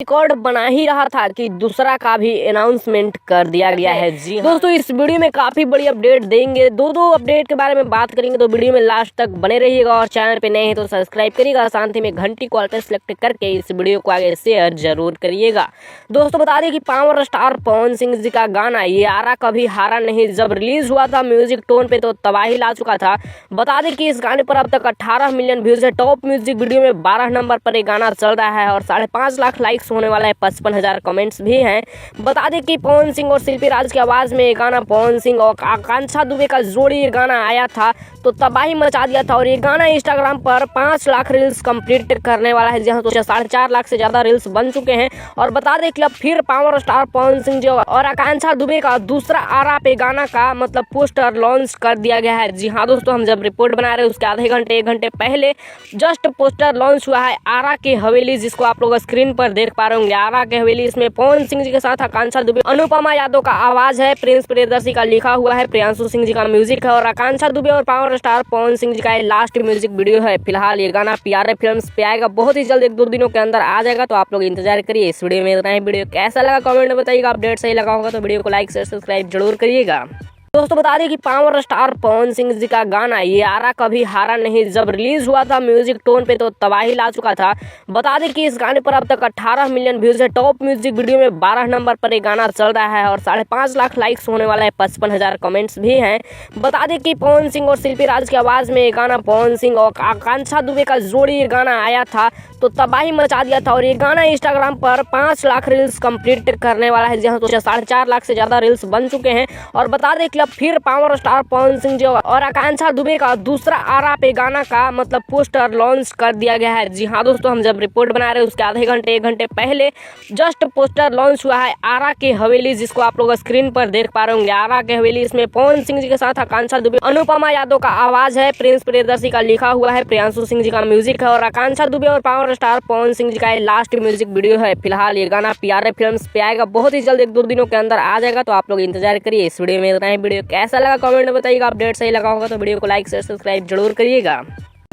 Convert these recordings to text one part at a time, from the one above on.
Record बना ही रहा था कि दूसरा का भी अनाउंसमेंट कर दिया गया है। जी हाँ दोस्तों, इस वीडियो में काफी बड़ी अपडेट देंगे, दो अपडेट के बारे में बात करेंगे, तो वीडियो में लास्ट तक बने रहिएगा और चैनल पे नए हैं तो सब्सक्राइब करिएगा, साथ ही में घंटी कॉल पे सिलेक्ट करके इस वीडियो को आगे शेयर जरूर करिएगा। दोस्तों बता दें कि पावर स्टार पवन सिंह जी का गाना ये आरा कभी हारा नहीं जब रिलीज हुआ था म्यूजिक टोन पे तो तबाही ला चुका था। बता दें कि इस गाने पर अब तक 18 मिलियन व्यूज है। टॉप म्यूजिक वीडियो में 12 नंबर पर ये गाना चल रहा है और 5.5 लाख लाइक्स होने वाला है, 55,000 कमेंट्स भी हैं। बता दें कि पवन सिंह और शिल्पी राज की आवाज में ये गाना पवन सिंह और आकांक्षा दुबे का जोड़ी ये गाना आया था तो तबाही मचा दिया था और ये गाना इंस्टाग्राम पर 5 लाख रील्स कंप्लीट करने वाला है। जहां तो 4.5 लाख से ज्यादा रील्स बन चुके हैं। और बता दें कि अब फिर पावर स्टार पवन सिंह जी और आकांक्षा दुबे का दूसरा आरा पे गाना का मतलब पोस्टर लॉन्च कर दिया गया है। जी हाँ दोस्तों, हम जब रिपोर्ट बना रहे हैं उसके आधे घंटे 1 घंटे पहले जस्ट पोस्टर लॉन्च हुआ है आरा की हवेली, जिसको आप लोग स्क्रीन पर देख पा रहे होंगे। आरा की हवेली, इसमें पवन सिंह जी के साथ आकांक्षा दुबे, अनुपमा यादव का आवाज है, प्रिंस प्रियदर्शी का लिखा हुआ है, प्रियांशु सिंह जी का म्यूजिक है और आकांक्षा दुबे और पावर स्टार पवन सिंह जी का लास्ट म्यूजिक वीडियो है। फिलहाल ये गाना PRA फिल्म्स पे आएगा, बहुत ही जल्द 1-2 दिनों के अंदर आ जाएगा, तो आप लोग इंतजार करिए। इस वीडियो में इतना ही। वीडियो कैसा लगा कमेंट में बताइएगा, अपडेट सही लगा होगा तो वीडियो को लाइक शेयर सब्सक्राइब जरूर करिएगा। दोस्तों बता दें कि पावर स्टार पवन सिंह जी का गाना ये आरा कभी हारा नहीं जब रिलीज हुआ था म्यूजिक टोन पे तो तबाही ला चुका था। बता दें कि इस गाने पर अब तक 18 मिलियन व्यूज है। टॉप म्यूजिक वीडियो में 12 नंबर पर ये गाना चल रहा है और 5.5 लाख लाइक्स होने वाला है, 55,000 कमेंट्स भी हैं। बता दें कि पवन सिंह और शिल्पी राज की आवाज में ये गाना पवन सिंह और आकांक्षा दुबे का जोड़ी ये गाना आया था तो तबाही मचा दिया था और ये गाना इंस्टाग्राम पर 5 लाख रील्स कंप्लीट करने वाला है। जहां तो 4.5 लाख से ज्यादा रील्स बन चुके हैं। और बता दें कि अब फिर पावर स्टार पवन सिंह जी और आकांक्षा दुबे का दूसरा आरा पे गाना का मतलब पोस्टर लॉन्च कर दिया गया है। जी हाँ दोस्तों, हम जब रिपोर्ट बना रहे हैं उसके आधे घंटे 1 घंटे पहले जस्ट पोस्टर लॉन्च हुआ है आरा की हवेली, जिसको आप लोग स्क्रीन पर देख पा रहे होंगे। आरा की हवेली, इसमें पवन सिंह जी के साथ आकांक्षा दुबे, अनुपमा यादव का आवाज है, प्रिंस प्रियदर्शी का लिखा हुआ है, प्रियांशु सिंह जी का म्यूजिक है और आकांक्षा दुबे और पावर स्टार पवन सिंह जी का लास्ट म्यूजिक वीडियो है। फिलहाल ये गाना PRA फिल्म्स पे आएगा, बहुत ही जल्द 1-2 दिनों के अंदर आ जाएगा, तो आप लोग इंतजार करिए। इस वीडियो में इतना ही। वीडियो कैसा लगा कमेंट में बताइएगा, अपडेट सही लगा होगा तो वीडियो को लाइक शेयर सब्सक्राइब जरूर करिएगा।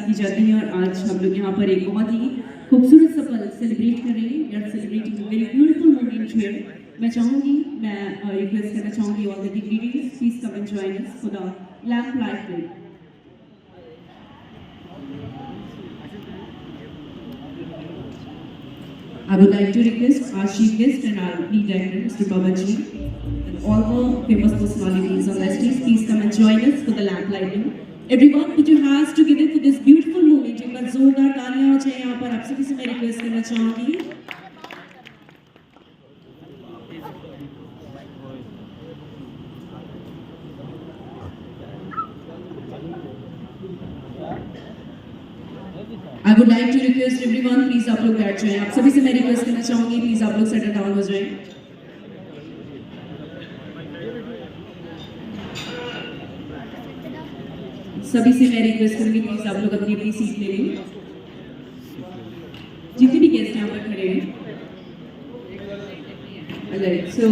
की जाती है और आज हम लोग यहाँ पर एक बहुत ही खूबसूरत सा पल सेलिब्रेट कर रहे हैं। We are celebrating a very beautiful moment here. मैं रिक्वेस्ट करना चाहूँगी all the dignitaries please come and join us for the lamp lighting. I would like to request our chief guest and our lead actor, Mr. Babaji, and all the famous personalities on the stage, please come and join us for the lamp lighting. Everyone, put your hands together for this beautiful moment. एक बार जोरदार तालियां हो जाए यहाँ पर। आप सभी से मैं रिक्वेस्ट करना चाहूँगी। I would like to request everyone, please आप लोग बैठ जाएं। आप सभी से मैं रिक्वेस्ट करना चाहूँगी, प्लीज आप लोग सेटल डाउन हो जाएं। सभी से मैं रिक्वेस्ट करूँगी, प्लीज आप लोग अपनी अपनी सीट ले लें। जितने भी गेस्ट यहाँ पर खड़े हैं। Alright, so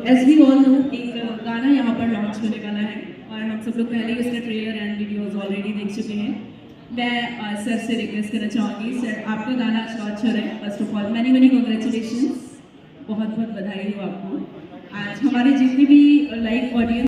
as we all know, एक गाना यहाँ पर लॉन्च होने वाला है और हम सब लोग पहले ही उसका ट्रेलर एंड वीडियोस ऑलरेडी देख चुके हैं। मैं सर से रिक्वेस्ट करना चाहूँगी, सर आपका गाना लॉन्च हो रहा है। First of all many congratulations, बहुत बहुत बधाई हो आपको। आज हमारे जितने भी लाइव ऑडियंस